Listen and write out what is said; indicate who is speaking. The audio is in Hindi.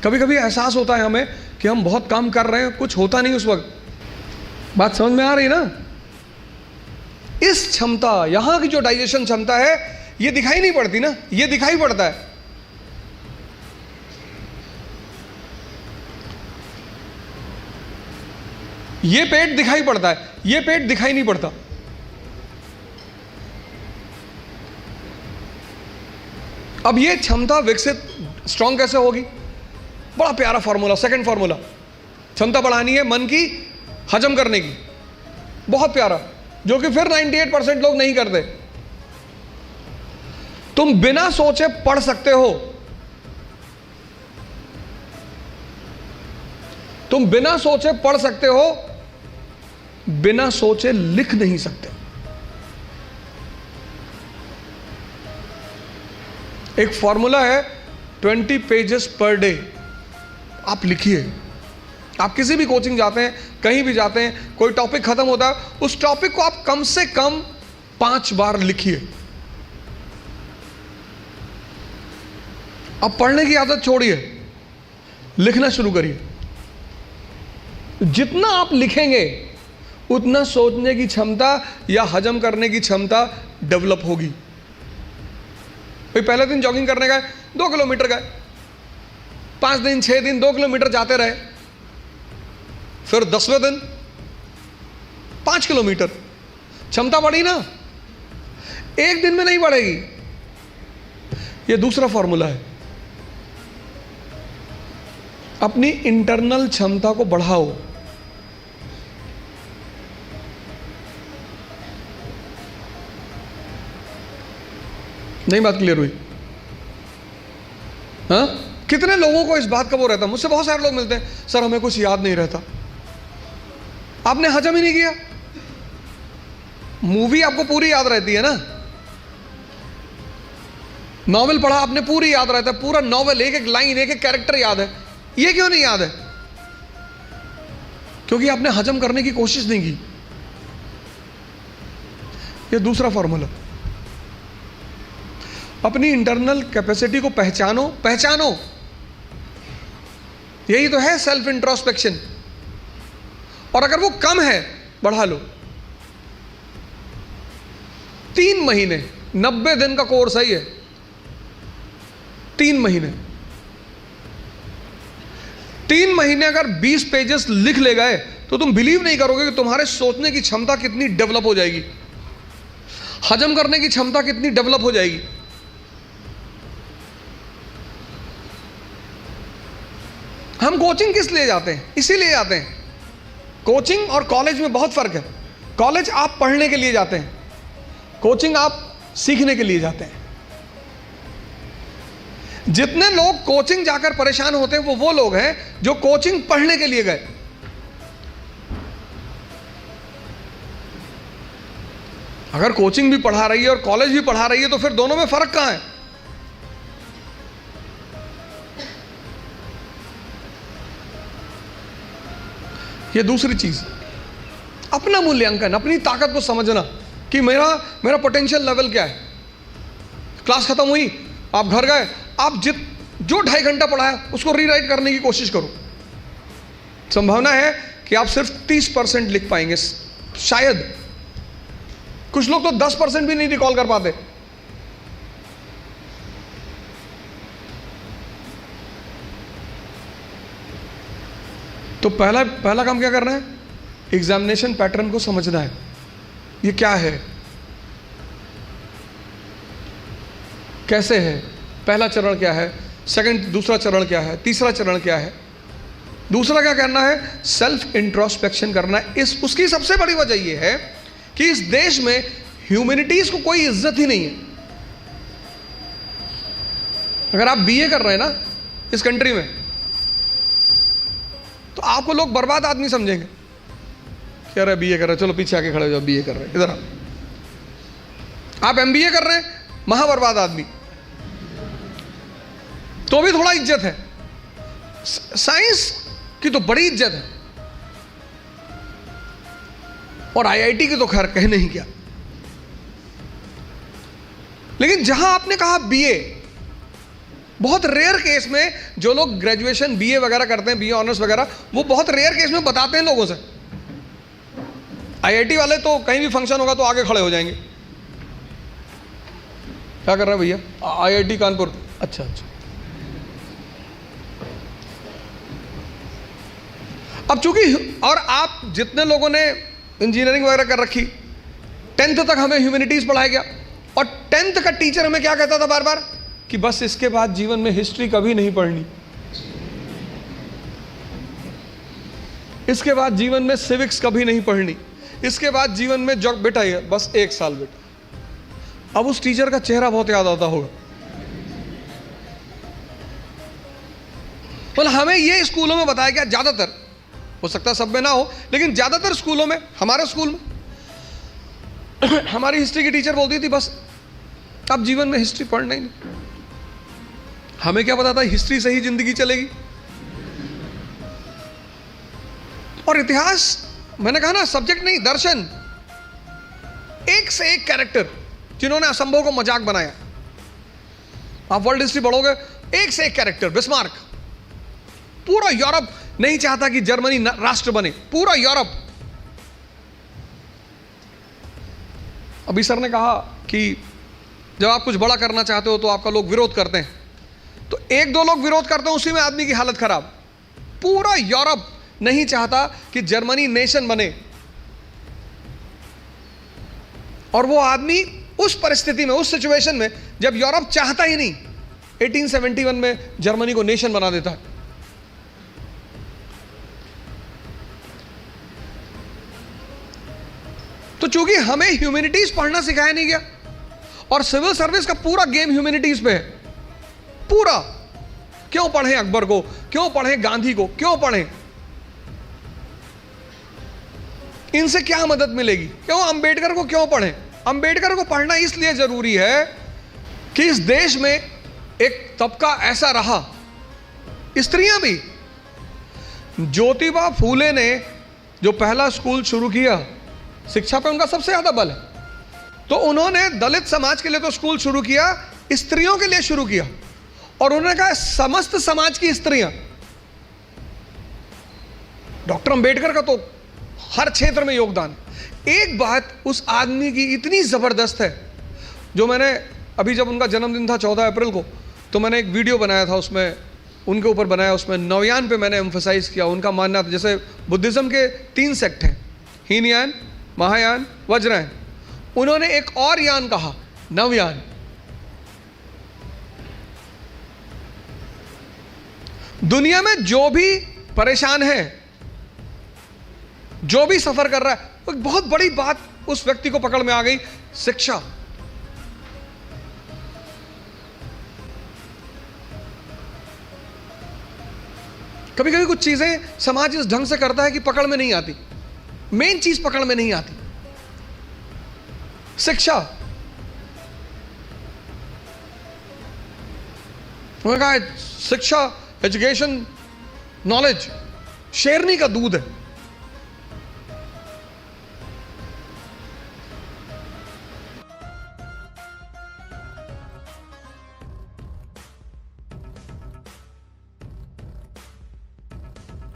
Speaker 1: कभी कभी एहसास होता है हमें कि हम बहुत काम कर रहे हैं, कुछ होता नहीं उस वक्त। बात समझ में आ रही ना? इस क्षमता, यहां की जो डाइजेशन क्षमता है, ये दिखाई नहीं पड़ती ना, ये दिखाई पड़ता है। ये पेट दिखाई पड़ता है, ये पेट दिखाई नहीं पड़ता। अब ये क्षमता विकसित स्ट्रांग कैसे होगी? बड़ा प्यारा फॉर्मूला, सेकंड फॉर्मूला। क्षमता बढ़ानी है मन की हजम करने की, बहुत प्यारा, जो कि फिर 98% लोग नहीं करते। तुम बिना सोचे पढ़ सकते हो, तुम बिना सोचे पढ़ सकते हो, बिना सोचे लिख नहीं सकते। एक फॉर्मूला है 20 पेजेस पर डे। आप लिखिए। आप किसी भी कोचिंग जाते हैं, कहीं भी जाते हैं, कोई टॉपिक खत्म होता है, उस टॉपिक को आप कम से कम 5 बार लिखिए। अब पढ़ने की आदत छोड़िए, लिखना शुरू करिए। जितना आप लिखेंगे उतना सोचने की क्षमता या हजम करने की क्षमता डेवलप होगी। भाई पहले दिन जॉगिंग करने गए, 2 किलोमीटर गए, 5 दिन 6 दिन 2 किलोमीटर जाते रहे, फिर 10वें दिन 5 किलोमीटर, क्षमता बढ़ी ना? एक दिन में नहीं बढ़ेगी। यह दूसरा फॉर्मूला है। अपनी इंटरनल क्षमता को बढ़ाओ। नहीं बात क्लियर हुई? हाँ, कितने लोगों को इस बात का वो रहता है? मुझसे बहुत सारे लोग मिलते हैं, सर हमें कुछ याद नहीं रहता। आपने हजम ही नहीं किया। मूवी आपको पूरी याद रहती है ना, नॉवेल पढ़ा आपने पूरी याद रहता है, पूरा नॉवेल, एक एक लाइन, एक एक कैरेक्टर याद है। ये क्यों नहीं याद है? क्योंकि आपने हजम करने की कोशिश नहीं की। ये दूसरा फॉर्मूला। अपनी इंटरनल कैपेसिटी को पहचानो, पहचानो। यही तो है सेल्फ इंट्रोस्पेक्शन। और अगर वो कम है, बढ़ा लो। 3 महीने, 90 दिन का कोर्स है ये। 3 महीने, 3 महीने अगर 20 पेजेस लिख ले गए तो तुम बिलीव नहीं करोगे कि तुम्हारे सोचने की क्षमता कितनी डेवलप हो जाएगी, हजम करने की क्षमता कितनी डेवलप हो जाएगी। हम कोचिंग किस लिए जाते हैं? इसीलिए जाते हैं। कोचिंग और कॉलेज में बहुत फर्क है। कॉलेज आप पढ़ने के लिए जाते हैं, कोचिंग आप सीखने के लिए जाते हैं। जितने लोग कोचिंग जाकर परेशान होते हैं वो लोग हैं जो कोचिंग पढ़ने के लिए गए। अगर कोचिंग भी पढ़ा रही है और कॉलेज भी पढ़ा रही है तो फिर दोनों में फर्क कहां है? ये दूसरी चीज, अपना मूल्यांकन, अपनी ताकत को समझना कि मेरा पोटेंशियल लेवल क्या है। क्लास खत्म हुई, आप घर गए, आप जो 2.5 घंटा पढ़ा है उसको रीराइट करने की कोशिश करो। संभावना है कि आप सिर्फ 30% लिख पाएंगे, शायद। कुछ लोग तो 10% भी नहीं रिकॉल कर पाते। तो पहला काम क्या करना है? एग्जामिनेशन पैटर्न को समझना है। ये क्या है, कैसे है, पहला चरण क्या है, दूसरा चरण क्या है, तीसरा चरण क्या है। दूसरा क्या करना है? सेल्फ इंट्रोस्पेक्शन करना है। उसकी सबसे बड़ी वजह यह है कि इस देश में ह्यूमैनिटीज को कोई इज्जत ही नहीं है। अगर आप बीए कर रहे हैं ना इस कंट्री में, तो आपको लोग बर्बाद आदमी समझेंगे। कह रहे बीए कर रहे, चलो पीछे आके खड़े हो जाओ, बीए कर रहे, इधर आप एमबीए कर रहे हैं, महाबर्बाद आदमी। तो भी थोड़ा इज्जत है। साइंस की तो बड़ी इज्जत है, और आईआईटी की तो खैर कहने ही क्या। लेकिन जहां आपने कहा बीए, बहुत रेयर केस में जो लोग ग्रेजुएशन बीए वगैरह करते हैं, बीए ऑनर्स वगैरह, वो बहुत रेयर केस में बताते हैं लोगों से। आईआईटी वाले तो कहीं भी फंक्शन होगा तो आगे खड़े हो जाएंगे। क्या कर रहे हैं भैया? आईआईटी कानपुर। अच्छा अच्छा। अब चूंकि, और आप जितने लोगों ने इंजीनियरिंग वगैरह कर रखी, 10th तक हमें ह्यूमैनिटीज पढ़ाया गया, और 10th का टीचर हमें क्या कहता था बार बार कि बस इसके बाद जीवन में हिस्ट्री कभी नहीं पढ़नी, इसके बाद जीवन में सिविक्स कभी नहीं पढ़नी, इसके बाद जीवन में जो बेटा ये बस 1 साल बेटा। अब उस टीचर का चेहरा बहुत याद आता होगा। मतलब हमें ये स्कूलों में बताया गया, ज्यादातर, हो सकता है सब में ना हो, लेकिन ज्यादातर स्कूलों में, हमारे स्कूल में हमारी हिस्ट्री की टीचर बोलती थी बस अब जीवन में हिस्ट्री पढ़ना ही नहीं। हमें क्या पता था हिस्ट्री से ही जिंदगी चलेगी। और इतिहास, मैंने कहा ना, सब्जेक्ट नहीं, दर्शन। एक से एक कैरेक्टर जिन्होंने असंभव को मजाक बनाया। आप वर्ल्ड हिस्ट्री पढ़ोगे, एक से एक कैरेक्टर। बिस्मार्क, पूरा यूरोप नहीं चाहता कि जर्मनी राष्ट्र बने, पूरा यूरोप। अभी सर ने कहा कि जब आप कुछ बड़ा करना चाहते हो तो आपका लोग विरोध करते हैं, तो 1-2 लोग विरोध करते हैं, उसी में आदमी की हालत खराब। पूरा यूरोप नहीं चाहता कि जर्मनी नेशन बने, और वो आदमी उस परिस्थिति में, उस सिचुएशन में, जब यूरोप चाहता ही नहीं, 1871 में जर्मनी को नेशन बना देता है। तो चूंकि हमें ह्यूमैनिटीज पढ़ना सिखाया नहीं गया, और सिविल सर्विस का पूरा गेम ह्यूमैनिटीज पे है, पूरा। क्यों पढ़ें अकबर को, क्यों पढ़ें गांधी को, क्यों पढ़ें? इनसे क्या मदद मिलेगी? क्यों अंबेडकर को क्यों पढ़ें? अंबेडकर को पढ़ना इसलिए जरूरी है कि इस देश में एक तबका ऐसा रहा, स्त्रियां भी। ज्योतिबा फूले ने जो पहला स्कूल शुरू किया, शिक्षा पे उनका सबसे ज्यादा बल है, तो उन्होंने दलित समाज के लिए तो स्कूल शुरू किया, स्त्रियों के लिए शुरू किया, और उन्होंने कहा समस्त समाज की स्त्रियां। डॉक्टर अंबेडकर का तो हर क्षेत्र में योगदान। एक बात उस आदमी की इतनी जबरदस्त है, जो मैंने अभी, जब उनका जन्मदिन था 14 अप्रैल को, तो मैंने एक वीडियो बनाया था, उसमें उनके ऊपर बनाया, उसमें नवयान पे मैंने एम्फसाइज किया। उनका मानना था, जैसे बुद्धिज्म के 3 सेक्ट हैं, हीनयान, महायान, वज्रयान, उन्होंने एक और यान कहा, नवयान। दुनिया में जो भी परेशान है, जो भी सफर कर रहा है, एक बहुत बड़ी बात उस व्यक्ति को पकड़ में आ गई, शिक्षा। कभी कभी कुछ चीजें समाज इस ढंग से करता है कि पकड़ में नहीं आती, मेन चीज पकड़ में नहीं आती, शिक्षा। उन्होंने कहा शिक्षा, एजुकेशन, नॉलेज शेरनी का दूध है।